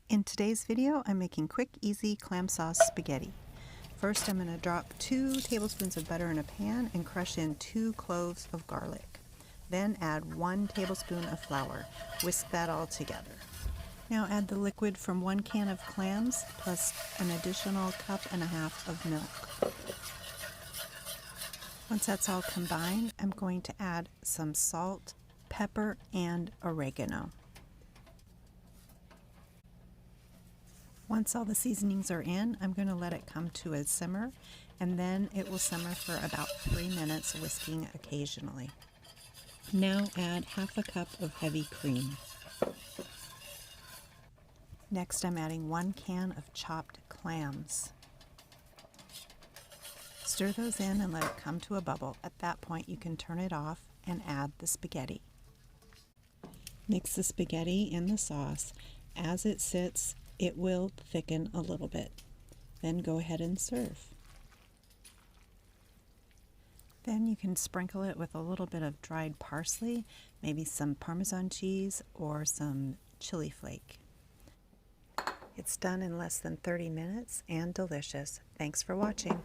In today's video, I'm making quick, easy clam sauce spaghetti. First, I'm going to drop 2 tablespoons of butter in a pan and crush in 2 cloves of garlic. Then add 1 tablespoon of flour. Whisk that all together. Now add the liquid from 1 can of clams plus an additional 1.5 cups of milk. Once that's all combined, I'm going to add some salt, pepper, and oregano. Once all the seasonings are in, I'm going to let it come to a simmer, and then it will simmer for about 3 minutes, whisking occasionally. Now add 1/2 cup of heavy cream. Next, I'm adding 1 can of chopped clams. Stir those in and let it come to a bubble. At that point, you can turn it off and add the spaghetti. Mix the spaghetti in the sauce. As it sits, it will thicken a little bit. Then go ahead and serve. Then you can sprinkle it with a little bit of dried parsley, maybe some Parmesan cheese or some chili flake. It's done in less than 30 minutes and delicious. Thanks for watching.